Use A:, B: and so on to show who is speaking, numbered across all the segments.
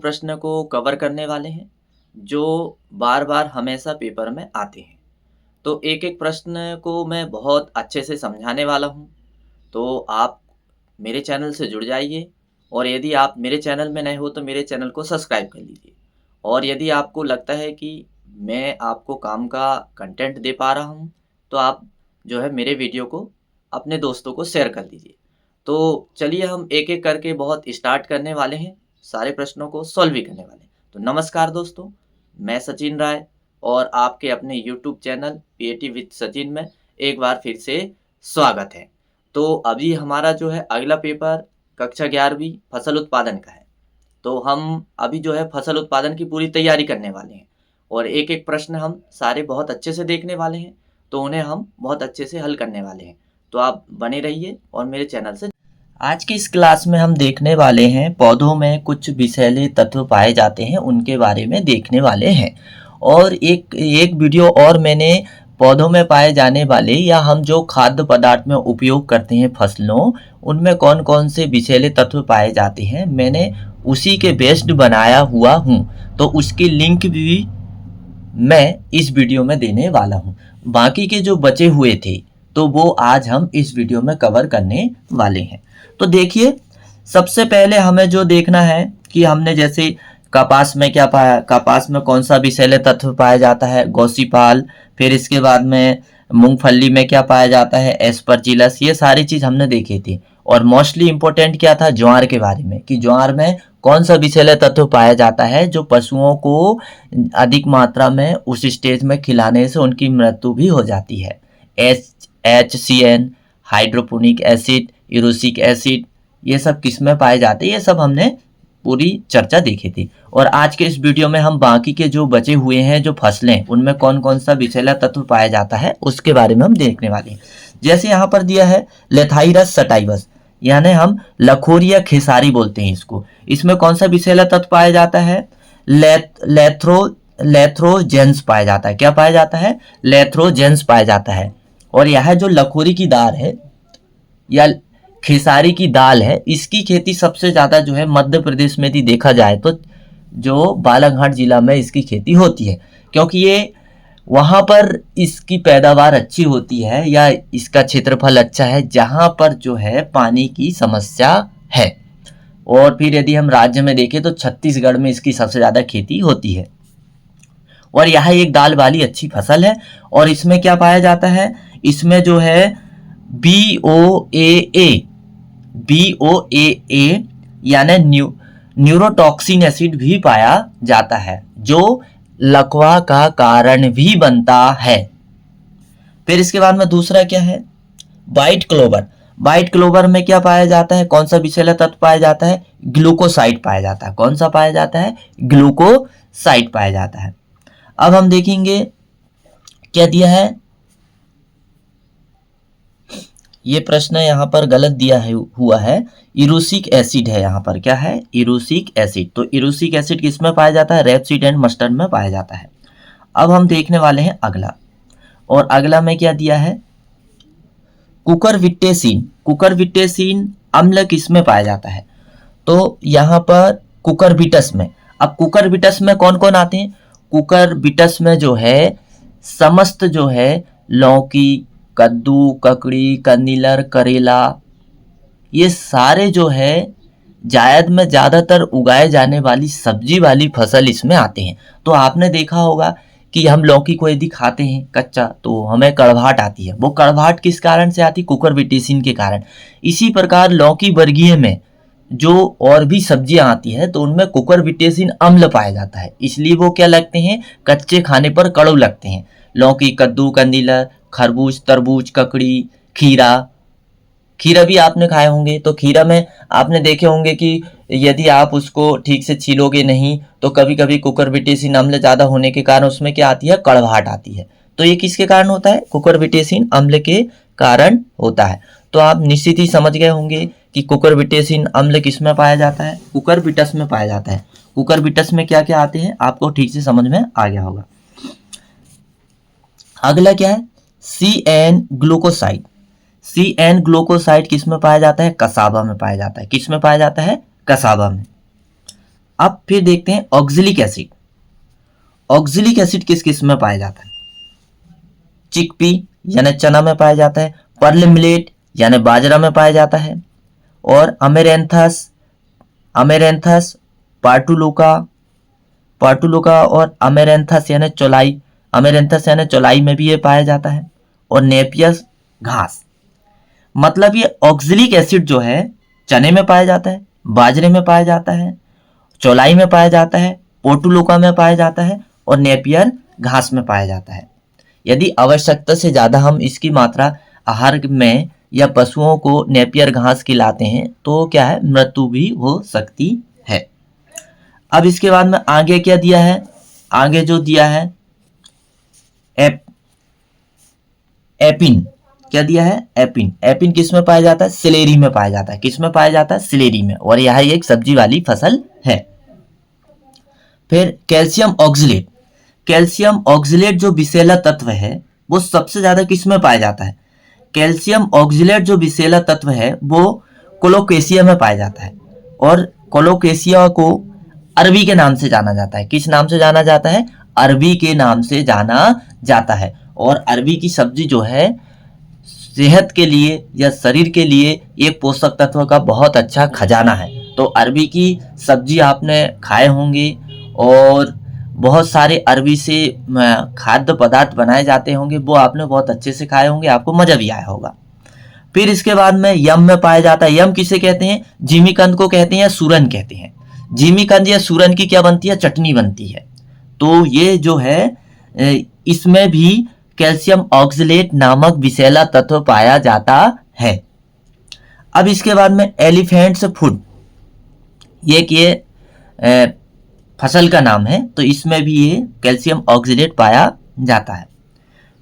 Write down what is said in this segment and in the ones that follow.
A: प्रश्न को कवर करने वाले हैं, जो बार-बार हमेशा पेपर में आते हैं। तो एक-एक प्रश्न को मैं बहुत अच्छे से समझाने वाला हूँ, तो आप मेरे चैनल से जुड़ जाइए और यदि आप मेरे चैनल में नए हो तो मेरे चैनल को सब्सक्राइब कर लीजिए। और यदि आपको लगता है कि मैं आपको काम का कंटेंट दे पा रहा हूँ, तो आप जो है मेरे वीडियो को अपने दोस्तों को शेयर कर दीजिए। तो चलिए हम एक-एक करके बहुत स्टार्ट करने वाले हैं, सारे प्रश्नों को सॉल्व भी करने वाले हैं। तो नमस्कार दोस्तों, मैं सचिन राय और आपके अपने YouTube channel PAT with Sachin में एक बार फिर से स्वागत है। तो अभी हमारा जो है अगला पेपर कक्षा 11वीं फसल उत्पादन का है। तो हम अभी जो है फसल उत्पादन की पूरी तैयारी करने वाले हैं और एक-एक प्रश्न हम सारे बहुत अच्छे से देखने वाले हैं, तो उन्हें हम बहुत अच्छे से हल करने वाले हैं। तो आप बने रहिए और मेरे चैनल से। आज की इस क्लास में हम देखने वाले हैं पौधों में कुछ विषैले तत्व पाए जाते हैं, उनके बारे में देखने वाले हैं। और एक वीडियो और मैंने पौधों में पाए जाने वाले या हम जो खाद्य पदार्थ में उपयोग करते हैं फसलों, उनमें कौन कौन से विषैले तत्व पाए जाते हैं, मैंने उसी के बेस्ड बनाया हुआ हूँ। तो उसकी लिंक भी मैं इस वीडियो में देने वाला हूँ। बाकी के जो बचे हुए थे तो वो आज हम इस वीडियो में कवर करने वाले हैं। तो देखिए, सबसे पहले हमें जो देखना है कि हमने जैसे कपास में क्या पाया, कपास में कौन सा विषैले तत्व पाया जाता है, गॉसिपाल। फिर इसके बाद में मूंगफली में क्या पाया जाता है, एस्परजिलस। ये सारी चीज़ हमने देखी थी। और मोस्टली इम्पोर्टेंट क्या था, ज्वार के बारे में, कि ज्वार में कौन सा विषैले तत्व पाया जाता है जो पशुओं को अधिक मात्रा में उस स्टेज में खिलाने से उनकी मृत्यु भी हो जाती है। HCN, हाइड्रोपोनिक एसिड, यूरोसिक एसिड, ये सब किस में पाए जाते हैं, ये सब हमने पूरी चर्चा देखी थी। और आज के इस वीडियो में हम बाकी के जो बचे हुए हैं जो फसलें, उनमें कौन कौन सा विषैला तत्व पाया जाता है उसके बारे में हम देखने वाले हैं। जैसे यहाँ पर दिया है लेथाइरस सटाइवस, यानी हम लखोरिया खेसारी बोलते हैं इसको। इसमें कौन सा विषैला तत्व पाया जाता है, लेथ्रोजेंस पाया जाता है। क्या पाया जाता है, लेथ्रोजेंस पाया जाता है। और यह जो लखोरी की दाल है या खेसारी की दाल है, इसकी खेती सबसे ज़्यादा जो है मध्य प्रदेश में यदि देखा जाए तो जो बालाघाट जिला में इसकी खेती होती है, क्योंकि ये वहाँ पर इसकी पैदावार अच्छी होती है या इसका क्षेत्रफल अच्छा है जहाँ पर जो है पानी की समस्या है। और फिर यदि हम राज्य में देखें तो छत्तीसगढ़ में इसकी सबसे ज़्यादा खेती होती है। और यह एक दाल वाली अच्छी फसल है। और इसमें क्या पाया जाता है, इसमें जो है BOAA यानी न्यूरोटॉक्सिन एसिड भी पाया जाता है, जो लकवा का कारण भी बनता है। फिर इसके बाद में दूसरा क्या है, व्हाइट क्लोवर। व्हाइट क्लोवर में क्या पाया जाता है, कौन सा विषैला तत्व पाया जाता है, ग्लूकोसाइड पाया जाता है। कौन सा पाया जाता है, ग्लूकोसाइड पाया जाता है। अब हम देखेंगे क्या दिया है, ये प्रश्न यहाँ पर गलत दिया हुआ है, इरूसिक एसिड है यहाँ पर। क्या है, इरूसिक एसिड। तो इरूसिक एसिड किस में पाया जाता है, रेपसीड एंड मस्टर्ड में पाया जाता है। अब हम देखने वाले हैं अगला, और अगला में क्या दिया है, कुकरविटेसिन। कुकरविटेसिन अम्ल किस में पाया जाता है, तो यहाँ पर कुकरबिटस में। अब कुकरबिटस में कौन कौन आते हैं, कुकरबिटस में जो है समस्त जो है लौकी, कद्दू, ककड़ी, कंदीलर, करेला, ये सारे जो है जायद में ज़्यादातर उगाए जाने वाली सब्जी वाली फसल इसमें आते हैं। तो आपने देखा होगा कि हम लौकी को यदि खाते हैं कच्चा तो हमें कड़वाहट आती है। वो कड़वाहट किस कारण से आती, कुकरविटेसिन के कारण। इसी प्रकार लौकी वर्गीय में जो और भी सब्जियां आती है तो उनमें कुकरविटेसिन अम्ल पाया जाता है, इसलिए वो क्या लगते हैं, कच्चे खाने पर कड़ू लगते हैं। लौकी, कद्दू, कंदीलर, खरबूज, तरबूज, ककड़ी, खीरा। खीरा भी आपने खाए होंगे, तो खीरा में आपने देखे होंगे कि यदि आप उसको ठीक से छीलोगे नहीं तो कभी कभी कुकरविटेसिन अम्ल ज़्यादा होने के कारण उसमें क्या आती है, कड़वाहट आती है। तो ये किसके कारण होता है, कुकरविटेसिन अम्ल के कारण होता है। तो आप निश्चित ही समझ गए होंगे कि कुकरविटेसिन अम्ल किस में पाया जाता है, कुकरबिटस में पाया जाता है। कुकरबिटस में क्या क्या आते हैं आपको ठीक से समझ में आ गया होगा। अगला क्या है, CN ग्लूकोसाइड। CN ग्लूकोसाइड किस में पाया जाता है, कसावा में पाया जाता है। किस में पाया जाता है, कसावा में। अब फिर देखते हैं ऑक्जेलिक एसिड। ऑक्जेलिक एसिड किस किस में पाया जाता है? चिकपी यानी चना में पाया जाता है, पर्ल मिलेट यानी बाजरा में पाया जाता है, और अमेरेंथस अमेरेंथस पार्टुलोका और अमेरेंथस यानी चौलाई, अमेरेंथस यानी चौलाई में भी ये पाया जाता है, और नेपियस घास। मतलब ये ऑक्जेलिक एसिड जो है चने में पाया जाता है, बाजरे में पाया जाता है, चौलाई में पाया जाता है, पोर्टुलोका में पाया जाता है, और नेपियर घास में पाया जाता है। यदि आवश्यकता से ज़्यादा हम इसकी मात्रा आहार में या पशुओं को नेपियर घास खिलाते हैं तो क्या है, मृत्यु भी हो सकती है। अब इसके बाद में आगे क्या दिया है? आगे जो दिया है एपिन। क्या दिया है? एपिन। एपिन किस में पाया जाता है? सिलेरी में पाया जाता है। किस में पाया जाता है? सिलेरी में। और यह एक सब्जी वाली फसल है। फिर कैल्शियम ऑक्सलेट। कैल्शियम ऑक्सलेट जो विषैला तत्व है वो सबसे ज्यादा किस में पाया जाता है? कैल्शियम ऑक्सलेट जो विषैला तत्व है वो कोलोकेशिया में पाया जाता है, और कोलोकेशिया को अरबी के नाम से जाना जाता है। किस नाम से जाना जाता है? अरबी के नाम से जाना जाता है। और अरबी की सब्जी जो है सेहत के लिए या शरीर के लिए एक पोषक तत्व का बहुत अच्छा खजाना है। तो अरबी की सब्जी आपने खाए होंगे, और बहुत सारे अरबी से खाद्य पदार्थ बनाए जाते होंगे, वो आपने बहुत अच्छे से खाए होंगे, आपको मजा भी आया होगा। फिर इसके बाद में यम में पाया जाता है। यम किसे कहते हैं? जिमीकंद को कहते हैं या सूरन कहते हैं। जिमीकंद या सूरन की क्या बनती है? चटनी बनती है। तो ये जो है इसमें भी कैल्शियम ऑक्सलेट नामक विषैला तत्व पाया जाता है। अब इसके बाद में एलिफेंट्स फूड, ये फसल का नाम है, तो इसमें भी ये कैल्शियम ऑक्सलेट पाया जाता है।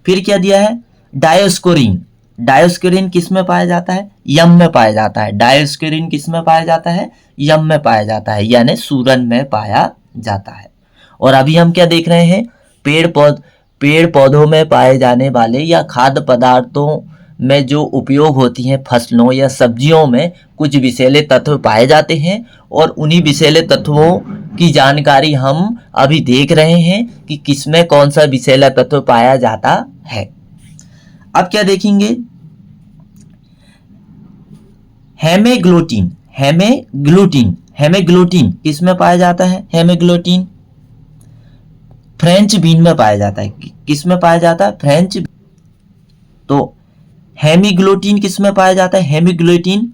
A: फिर क्या दिया है? डायोस्कोरिन। डायोस्कोरिन किस में पाया जाता है? यम में पाया जाता है। डायोस्कोरिन किस में पाया जाता है? यम में पाया जाता है, यानी सूरन में पाया जाता है। और अभी हम क्या देख रहे हैं? पेड़ पौधों में पाए जाने वाले या खाद्य पदार्थों में जो उपयोग होती हैं फसलों या सब्जियों में कुछ विषैले तत्व पाए जाते हैं, और उन्हीं विषैले तत्वों की जानकारी हम अभी देख रहे हैं कि किसमें कौन सा विषैला तत्व पाया जाता है। अब क्या देखेंगे? हेमेग्लूटिन। हेमेग्लूटिन किस में पाया जाता है? हेमेग्लूटिन फ्रेंच बीन में पाया जाता है। किस में पाया जाता है? फ्रेंच। तो हेमीग्लूटिन किस में पाया जाता है? हेमीग्लूटिन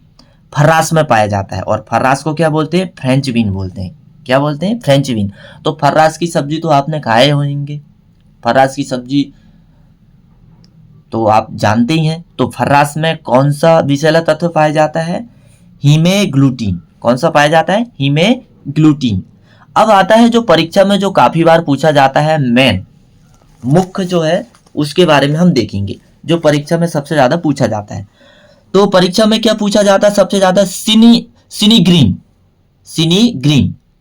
A: फर्रास में पाया जाता है, और फर्रास को क्या बोलते हैं? फ्रेंच बीन बोलते हैं। क्या बोलते हैं? French bean. तो फर्रास की सब्जी तो आपने खाए होंगे, फर्रास की सब्जी तो आप जानते ही हैं। तो फर्रास में कौन सा विषैला तत्व पाया जाता है? हीमेग्लूटिन। कौन सा पाया जाता है? हीमेग्लूटिन। अब आता है जो परीक्षा में जो काफी बार पूछा जाता है, मेन मुख्य जो है उसके बारे में हम देखेंगे, जो परीक्षा में सबसे ज्यादा पूछा जाता है। तो परीक्षा में क्या पूछा जाता है सबसे ज्यादा?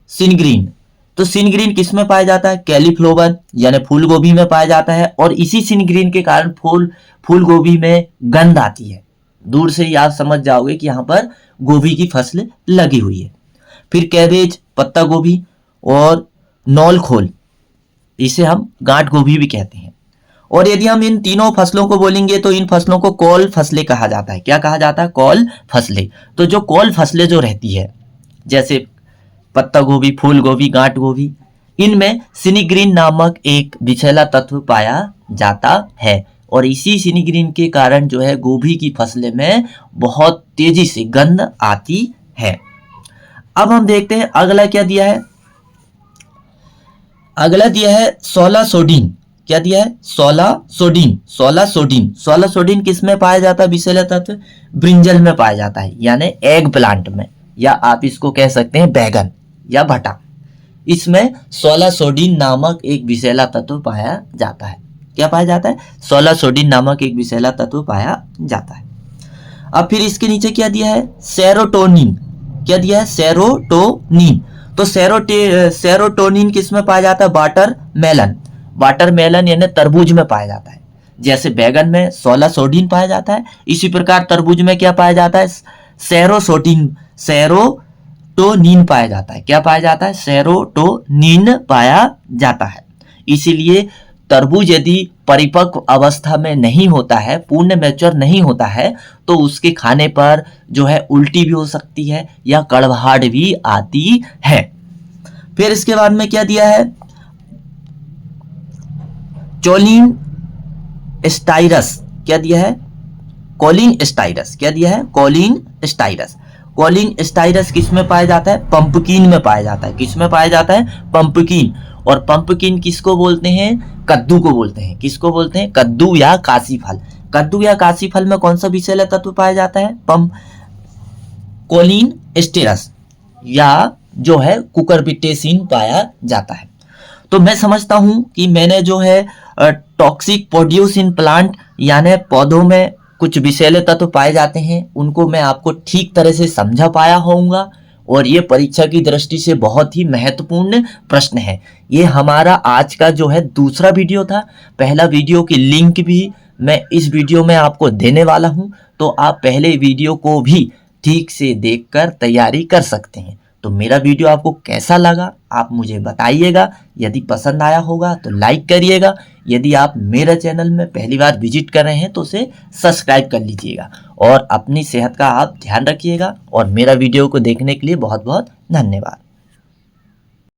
A: सिनीग्रीन। तो सिनग्रीन किस में पाया जाता है? कैलीफ्लावर यानी फूल गोभी में पाया जाता है, और इसी सिनग्रीन के कारण फूल गोभी में गंध आती है। दूर से ही आप समझ जाओगे कि यहाँ पर गोभी की फसल लगी हुई है। फिर कैबेज, पत्ता गोभी, और नौल खोल, इसे हम गांठ गोभी भी कहते हैं। और यदि हम इन तीनों फसलों को बोलेंगे तो इन फसलों को कॉल फसलें कहा जाता है। क्या कहा जाता है? कॉल फसलें। तो जो कॉल फसलें जो रहती है, जैसे पत्ता गोभी, फूल गोभी, गांठ गोभी, इनमें सिनीग्रीन नामक एक विषैला तत्व पाया जाता है, और इसी सिनीग्रीन के कारण जो है गोभी की फसलें में बहुत तेजी से गंध आती है। अब हम देखते हैं अगला क्या दिया है। अगला दिया है सोला सोडीन। क्या दिया है? सोला सोडीन किस में पाया जाता है विषैला तत्व? ब्रिंजल में पाया जाता है, यानी एग प्लांट में, या आप इसको कह सकते हैं बैगन या भटा। इसमें सोला सोडीन नामक एक विषैला तत्व पाया जाता है। क्या पाया जाता है? सोला सोडीन नामक एक विषैला तत्व पाया जाता है। अब फिर इसके नीचे क्या दिया है? सेरोटोनिन। क्या दिया है? सेरोटोनिन। तो सेरोटोनिन किस में पाया जाता है? वाटरमेलन यानी तरबूज में पाया जाता है। जैसे बैगन में सोला सोडीन पाया जाता है, इसी प्रकार तरबूज में क्या पाया जाता है? सेरोटोनिन सेरोटोनिन पाया जाता है। क्या पाया जाता है? सेरोटोनिन पाया जाता है। इसीलिए तरबूज यदि परिपक्व अवस्था में नहीं होता है, पूर्ण मैच्योर नहीं होता है, तो उसके खाने पर जो है उल्टी भी हो सकती है या कड़वाहट भी आती है। फिर इसके बाद में क्या दिया है? चोलिन स्टाइरस। क्या दिया है? कोलिन स्टाइरस। क्या दिया है? कोलिन स्टाइरस। कोलिन स्टाइरस किस में पाया जाता है? पंपकिन में पाया जाता है। किस में पाया जाता है? पंपकिन। और पंपकिन किसको बोलते हैं? कद्दू को बोलते हैं। किसको बोलते हैं? कद्दू या काशी फल। कद्दू या काशी फल में कौन सा विषैला तत्व पाया जाता है? कोलिन स्टेरस या जो है कुकुरबिटेसिन पाया जाता है। तो मैं समझता हूं कि मैंने जो है टॉक्सिक प्रोड्यूस इन प्लांट यानी पौधों में कुछ विषैले तत्व पाए जाते हैं, उनको मैं आपको ठीक तरह से समझा पाया होऊंगा। और ये परीक्षा की दृष्टि से बहुत ही महत्वपूर्ण प्रश्न है। ये हमारा आज का जो है दूसरा वीडियो था। पहला वीडियो की लिंक भी मैं इस वीडियो में आपको देने वाला हूं, तो आप पहले वीडियो को भी ठीक से देखकर तैयारी कर सकते हैं। तो मेरा वीडियो आपको कैसा लगा आप मुझे बताइएगा। यदि पसंद आया होगा तो लाइक करिएगा। यदि आप मेरे चैनल में पहली बार विजिट कर रहे हैं तो उसे सब्सक्राइब कर लीजिएगा। और अपनी सेहत का आप ध्यान रखिएगा। और मेरा वीडियो को देखने के लिए बहुत बहुत धन्यवाद।